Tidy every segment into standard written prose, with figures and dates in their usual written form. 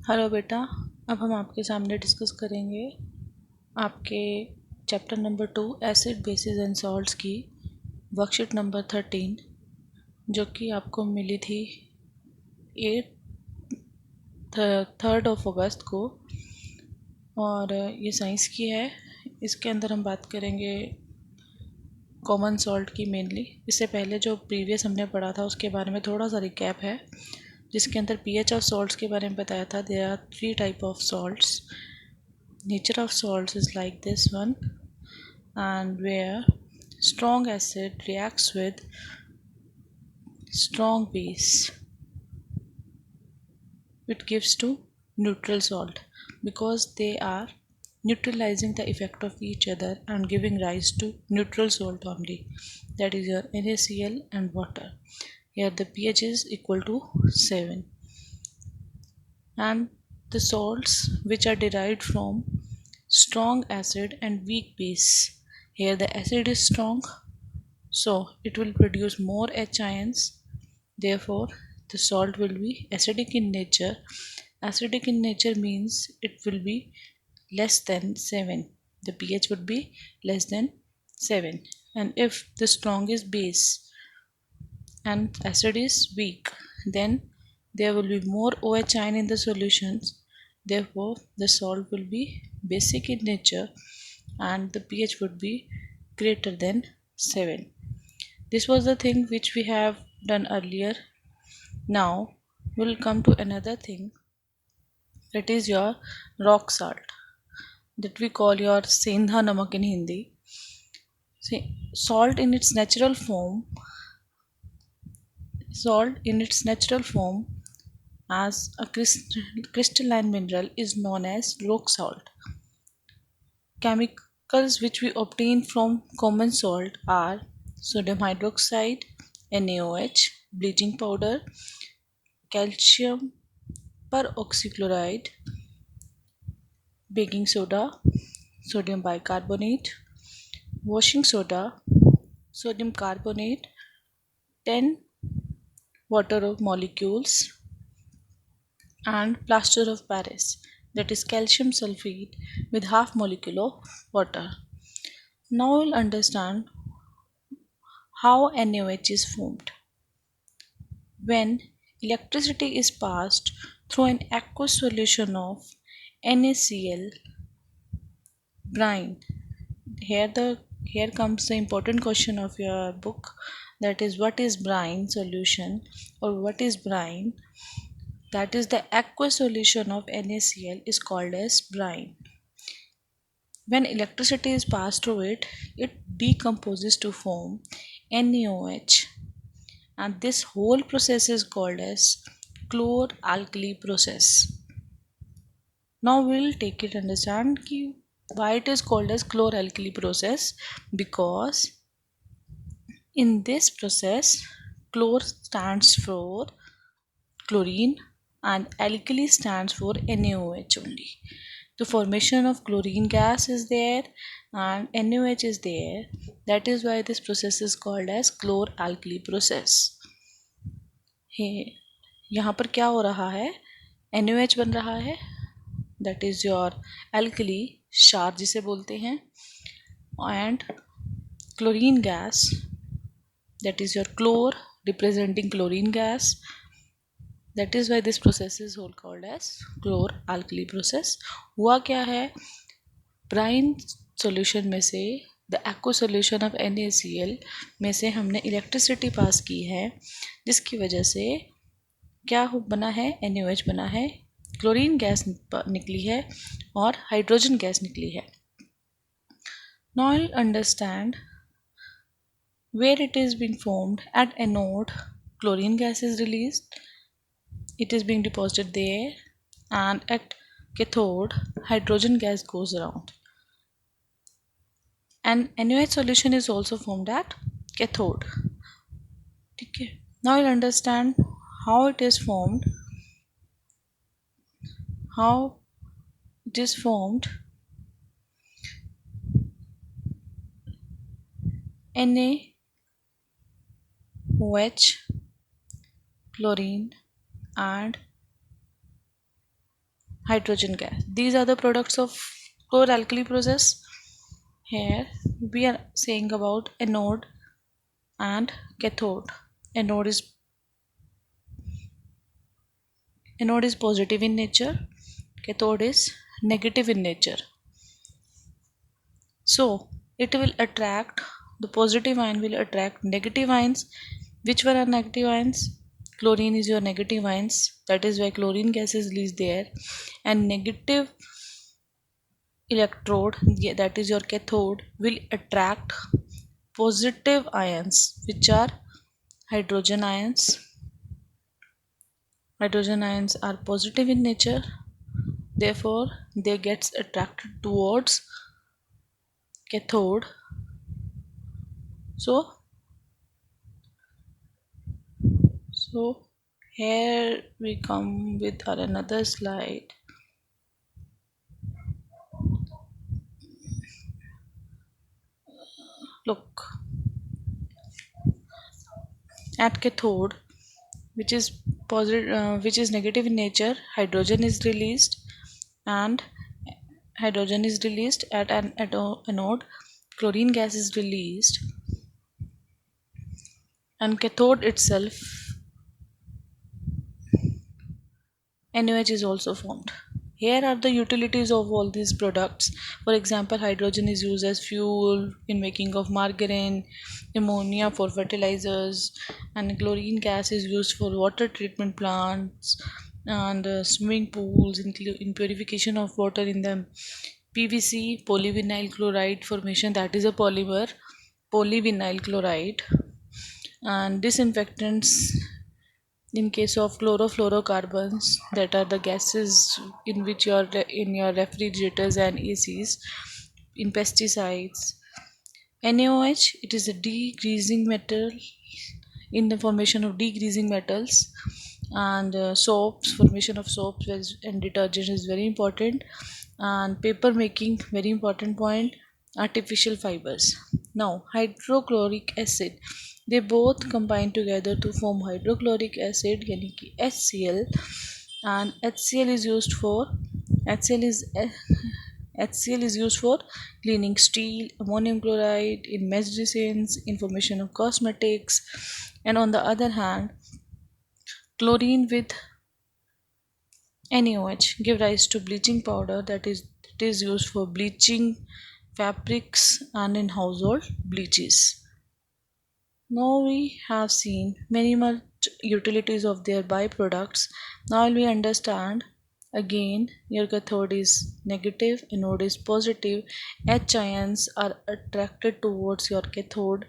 Hello बेटा, अब हम आपके सामने डिस्कस करेंगे आपके chapter number 2 acid basis and salts की वर्कशीट नंबर 13 जो कि आपको मिली थी 3 अगस्त को। और ये साइंस की है। इसके अंदर हम बात करेंगे कॉमन सॉल्ट की मेनली। इससे पहले जो प्रीवियस हमने पढ़ा था उसके बारे में थोड़ा सा रिकैप है, जिसके अंदर पीएच ऑफ सॉल्ट्स के बारे में बताया था। There are 3 type of salts. Nature of salts is like this one, and where strong acid reacts with strong base, it gives to neutral salt because they are neutralizing the effect of each other and giving rise to neutral salt only, that is your NaCl and water. Here the pH is equal to 7, and the salts which are derived from strong acid and weak base. Here the acid is strong, so it will produce more H ions. Therefore, the salt will be acidic in nature. Acidic in nature means it will be less than 7. The pH would be less than 7. And if the strong is base and acid is weak, then there will be more OH ion in the solutions. Therefore, the salt will be basic in nature and the pH would be greater than 7. This was the thing which we have done earlier. Now we'll come to another thing, that is your rock salt, that we call your sendha namak in Hindi. See, salt in its natural form as a crystalline mineral is known as rock salt. Chemicals which we obtain from common salt are sodium hydroxide, NaOH, bleaching powder, calcium peroxychloride, baking soda, sodium bicarbonate, washing soda, sodium carbonate, 10 water molecules, and plaster of Paris, that is calcium sulfate with half molecule of water. Now we'll understand how NaOH is formed. When electricity is passed through an aqueous solution of NaCl brine. Here comes the important question of your book, that is, what is brine solution or what is brine? That is, the aqueous solution of NaCl is called as brine. When electricity is passed through it, it decomposes to form NaOH, and this whole process is called as chlor-alkali process. Now we'll take it understand why it is called as chlor-alkali process, because in this process chlor stands for chlorine and alkali stands for NaOH only. The formation of chlorine gas is there and NaOH is there. That is why this process is called as chlor-alkali process. यहाँ पर क्या हो रहा है? NaOH बन रहा है, that is your alkali क्षार जिसे बोलते हैं, and chlorine gas, that is your chlor representing chlorine gas. That is why this process is called as chlor-alkali process. हुआ क्या है? ब्राइन सॉल्यूशन में से, the aqueous solution of NaCl में से हमने इलेक्ट्रिसिटी पास की है, जिसकी वजह से क्या बना है? NaOH बना है, क्लोरीन गैस निकली है और हाइड्रोजन गैस निकली है. Now I'll understand where it is being formed. At anode, chlorine gas is released, it is being deposited there, and at cathode, hydrogen gas goes around. And NaOH solution is also formed at cathode. Okay. Now you'll understand how it is formed. How it is formed. NaOH, chlorine, and hydrogen gas. These are the products of chloralkali process. Here we are saying about anode and cathode. Anode is positive in nature, cathode is negative in nature. So it will attract, the positive ion will attract negative ions. Which one are negative ions? Chlorine is your negative ions. That is why chlorine gas is released there. And negative electrode, that is your cathode, will attract positive ions, which are hydrogen ions. Hydrogen ions are positive in nature, therefore they gets attracted towards cathode. So here we come with our another slide. Look at cathode, which is which is negative in nature. And hydrogen is released at an anode. Chlorine gas is released, and cathode itself, NaOH is also formed. Here are the utilities of all these products. For example, hydrogen is used as fuel in making of margarine, ammonia for fertilizers, and chlorine gas is used for water treatment plants and swimming pools in purification of water in them. PVC, polyvinyl chloride formation, that is a polymer, polyvinyl chloride, and disinfectants in case of chlorofluorocarbons, that are the gases in which your in your refrigerators and ACs, in pesticides. NaOH, it is a degreasing metal in the formation of degreasing metals, and soaps, formation of soaps and detergent is very important, and paper making, very important point, artificial fibers. Now hydrochloric acid, they both combine together to form hydrochloric acid, yani ki HCl, and HCl is HCl is used for cleaning steel, ammonium chloride in medicines, in formation of cosmetics, and on the other hand, chlorine with NaOH give rise to bleaching powder, that is, it is used for bleaching fabrics and in household bleaches. Now we have seen many much utilities of their byproducts. Now we understand again, your cathode is negative, anode is positive, H ions are attracted towards your cathode,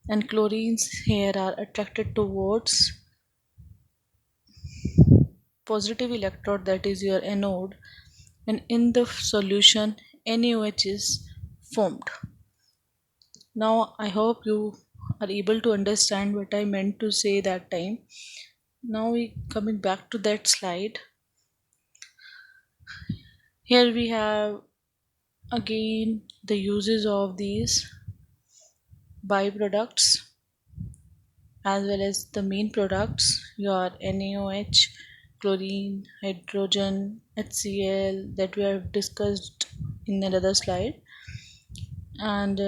and chlorines here are attracted towards positive electrode, that is your anode, and in the solution NaOH is formed. Now I hope you are able to understand what I meant to say that time. Now we coming back to that slide. Here we have again the uses of these byproducts as well as the main products, your NaOH, chlorine, hydrogen, HCl, that we have discussed in another slide, and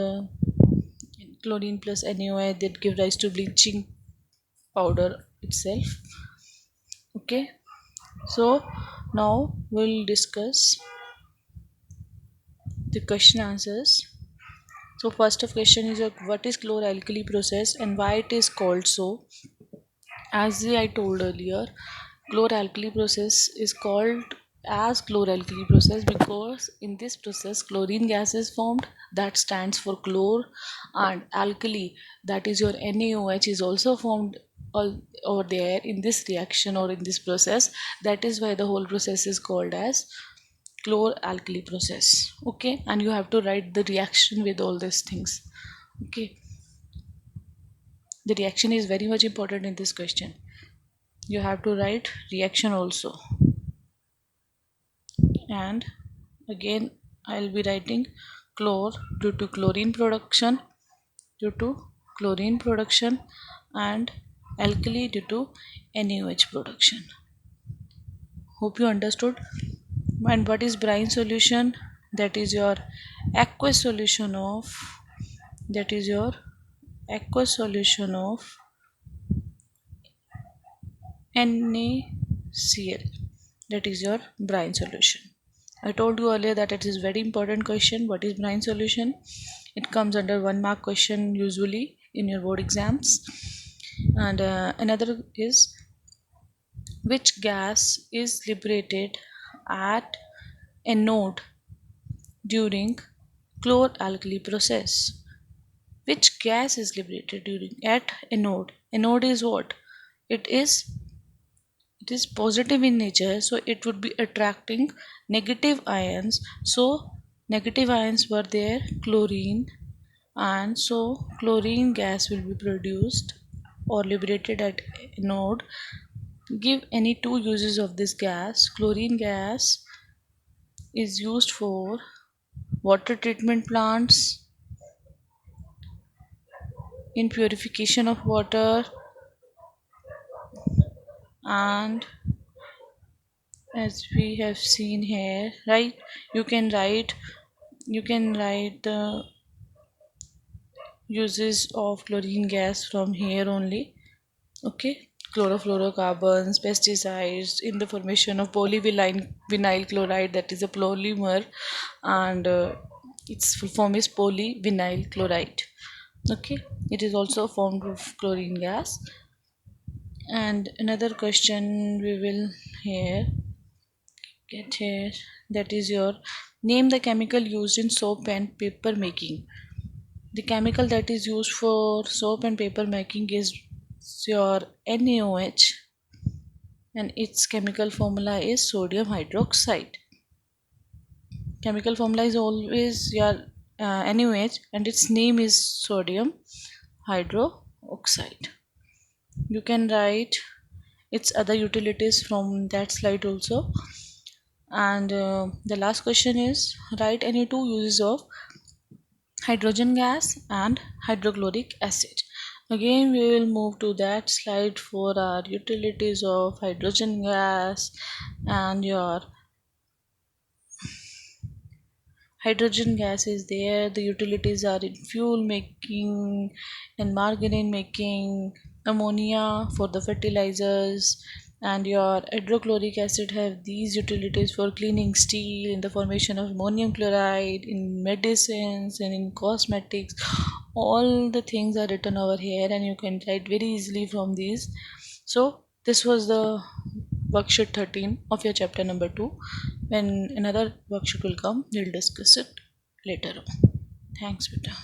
chlorine plus NaOH that give rise to bleaching powder itself. Okay, so now we'll discuss the question answers. So first of question is what is chloralkali process and why it is called so. As I told earlier, chloralkali process is called as chloralkali process because in this process chlorine gas is formed, that stands for chlor, and alkali, that is your NaOH, is also formed all over there in this reaction or in this process. That is why the whole process is called as chloralkali process. Okay, and you have to write the reaction with all these things. Okay, the reaction is very much important in this question. You have to write reaction also. And again I'll be writing chlor due to chlorine production, and alkali due to NaOH production. Hope you understood. And what is brine solution? That is your aqueous solution of that is your aqueous solution of NaCl. That is your brine solution. I told you earlier that it is very important question. What is brine solution? It comes under 1 mark question usually in your board exams. And another is, which gas is liberated at anode during chloralkali process? Which gas is liberated during at anode? Anode is what? It is it is positive in nature, so it would be attracting negative ions. So negative ions were there, chlorine, and so chlorine gas will be produced or liberated at anode. Give any two uses of this gas. Chlorine gas is used for water treatment plants, in purification of water, and as we have seen here, right, you can write the uses of chlorine gas from here only. Okay, chlorofluorocarbons, pesticides in the formation of polyvinyl chloride, that is a polymer, and its full form is polyvinyl chloride. Okay, it is also formed of chlorine gas. And another question we will here get here, that is your, name the chemical used in soap and paper making. The chemical that is used for soap and paper making is your NaOH, and its chemical formula is sodium hydroxide. Chemical formula is always your NaOH, and its name is sodium hydroxide. You can write its other utilities from that slide also. And the last question is, write any two uses of hydrogen gas and hydrochloric acid. Again, we will move to that slide for our utilities of hydrogen gas. And your hydrogen gas is there. The utilities are in fuel making and margarine making, ammonia for the fertilizers, and your hydrochloric acid have these utilities for cleaning steel, in the formation of ammonium chloride, in medicines and in cosmetics. All the things are written over here, and you can write very easily from these. So this was the worksheet 13 of your chapter number 2. When another worksheet will come, we'll discuss it later on. Thanks, beta.